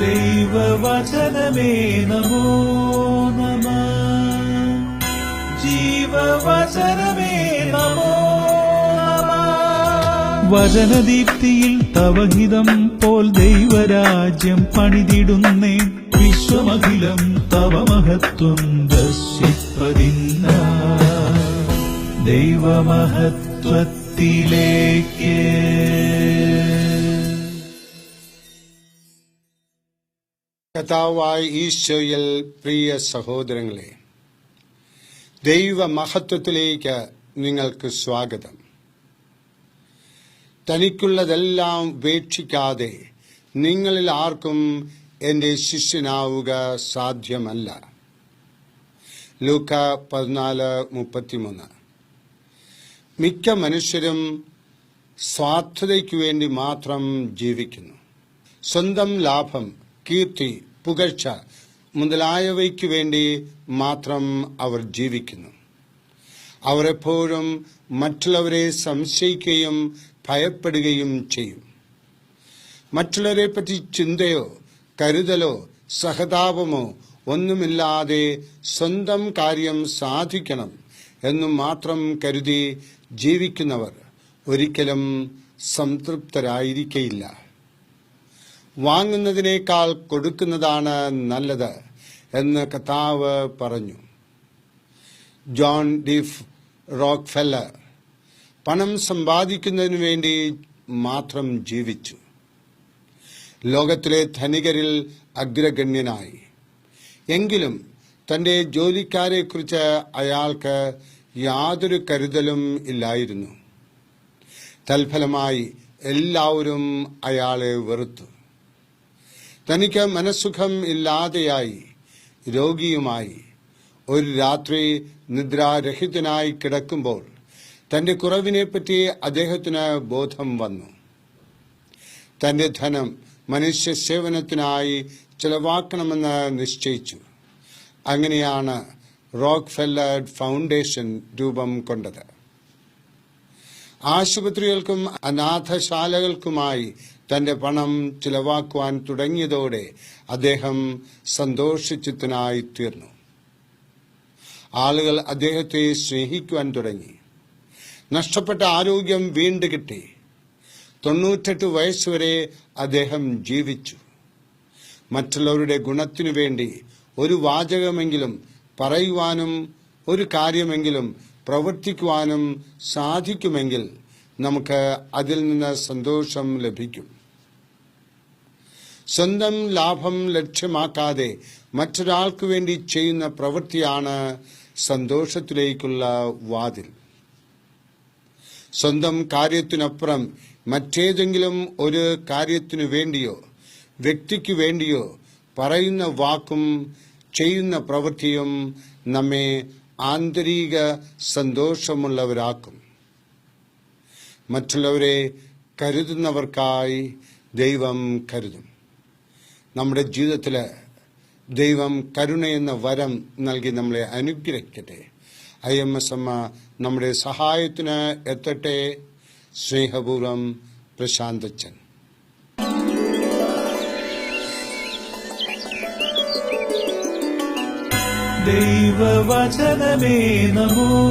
ദൈവവചനമേ നമോ നമഃ. ജീവവചനമേ നമോ നമഃ. വചനദീപ്തിയിൽ തവഹിതം പോൽ ദൈവരാജ്യം പണിതിടുന്നേ. വിശ്വമഖിലം തവ മഹത്വം ദർശിപ്പതിന്ന ദൈവമഹത്വത്തിലേക്ക്. കർത്താവായ ഈശോയിൽ പ്രിയ സഹോദരങ്ങളെ, ദൈവമഹത്വത്തിലേക്ക് നിങ്ങൾക്ക് സ്വാഗതം. തനിക്കുള്ളതെല്ലാം ഉപേക്ഷിക്കാതെ നിങ്ങളിൽ ആർക്കും എൻ്റെ ശിഷ്യനാവുക സാധ്യമല്ല. ലൂക്ക 14:33. മിക്ക മനുഷ്യരും സ്വാർത്ഥതയ്ക്കു വേണ്ടി മാത്രം ജീവിക്കുന്നു. സ്വന്തം ലാഭം, കീർത്തി, പുകഴ്ച മുതലായവയ്ക്കു വേണ്ടി മാത്രം അവർ ജീവിക്കുന്നു. അവർ എപ്പോഴും മറ്റുള്ളവരെ സംശയിക്കുകയും ഭയപ്പെടുകയും ചെയ്യും. മറ്റുള്ളവരെ പറ്റി ചിന്തയോ കരുതലോ സഹതാപമോ ഒന്നുമില്ലാതെ സ്വന്തം കാര്യം സാധിക്കണം എന്നു മാത്രം കരുതി ജീവിക്കുന്നവർ ഒരിക്കലും സംതൃപ്തരായിരിക്കയില്ല. വാങ്ങുന്നതിനേക്കാൾ കൊടുക്കുന്നതാണ് നല്ലത് എന്ന് കർത്താവ് പറഞ്ഞു. ജോൺ ഡി റോക്ക്ഫെല്ലർ പണം സമ്പാദിക്കുന്നതിനു വേണ്ടി മാത്രം ജീവിച്ചു. ലോകത്തിലെ ധനികരിൽ അഗ്രഗണ്യനായി. എങ്കിലും തന്റെ ജോലിക്കാരെക്കുറിച്ച് അയാൾക്ക് യാതൊരു കരുതലും ഇല്ലായിരുന്നു. തൽഫലമായി എല്ലാവരും അയാളെ വെറുത്തു. തനിക്ക് മനസ്സുഖം ഇല്ലാതെയായി, രോഗിയുമായി, ഒരു രാത്രി നിദ്രാരഹിതനായി കിടക്കുമ്പോൾ തന്റെ കുറവിനെപ്പറ്റി അദ്ദേഹത്തിന് ബോധം വന്നു. തന്റെ ധനം മനുഷ്യ സേവനത്തിനായി ചെലവാക്കണമെന്ന് നിശ്ചയിച്ചു. അങ്ങനെയാണ് റോക്ക്ഫെല്ലർ ഫൗണ്ടേഷൻ രൂപം കൊണ്ടത്. ആശുപത്രികൾക്കും അനാഥശാലകൾക്കുമായി തന്റെ പണം ചിലവാക്കുവാൻ തുടങ്ങിയതോടെ അദ്ദേഹം സന്തോഷചിത്തനായി തീർന്നു. ആളുകൾ അദ്ദേഹത്തെ സ്നേഹിക്കുവാൻ തുടങ്ങി. നഷ്ടപ്പെട്ട ആരോഗ്യം വീണ്ടു കിട്ടി. 98 വയസ്സുവരെ അദ്ദേഹം ജീവിച്ചു. മറ്റുള്ളവരുടെ ഗുണത്തിനു വേണ്ടി ഒരു വാചകമെങ്കിലും പറയുവാനും ഒരു കാര്യമെങ്കിലും പ്രവർത്തിക്കുവാനും സാധിക്കുമെങ്കിൽ നമുക്ക് അതിൽ നിന്ന് സന്തോഷം ലഭിക്കും. സ്വന്തം ലാഭം ലക്ഷ്യമാക്കാതെ മറ്റൊരാൾക്ക് വേണ്ടി ചെയ്യുന്ന പ്രവൃത്തിയാണ് സന്തോഷത്തിലേക്കുള്ള വാതിൽ. സ്വന്തം കാര്യത്തിനപ്പുറം മറ്റേതെങ്കിലും ഒരു കാര്യത്തിനു വേണ്ടിയോ വ്യക്തിക്കു വേണ്ടിയോ പറയുന്ന വാക്കും ചെയ്യുന്ന പ്രവൃത്തിയും നമ്മെ ആന്തരിക സന്തോഷമുള്ളവരാക്കും. മറ്റുള്ളവരെ കരുതുന്നവർക്കായി ദൈവം കരുതും. നമ്മുടെ ജീവിതത്തിൽ ദൈവം കരുണയെന്ന വരം നൽകി നമ്മളെ അനുഗ്രഹിക്കട്ടെ. IMSമ്മ നമ്മുടെ സഹായത്തിന് എത്തട്ടെ. സ്നേഹപൂർവം, പ്രശാന്തച്ചൻ. ദൈവവചനമേ നമോ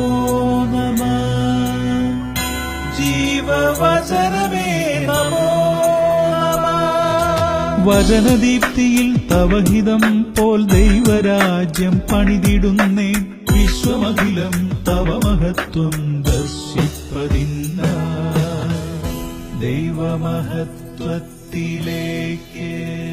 നമഃ. ജീവവചനമേ നമോ നമഃ. വചനദീപ്തിയിൽ തവഹിതം പോൽ ദൈവരാജ്യം പണിതിടുന്നേ. വിശ്വമഖിലം തവ മഹത്വം ദർശിപ്പതിന്ന ദൈവമഹത്വത്തിലേക്ക്.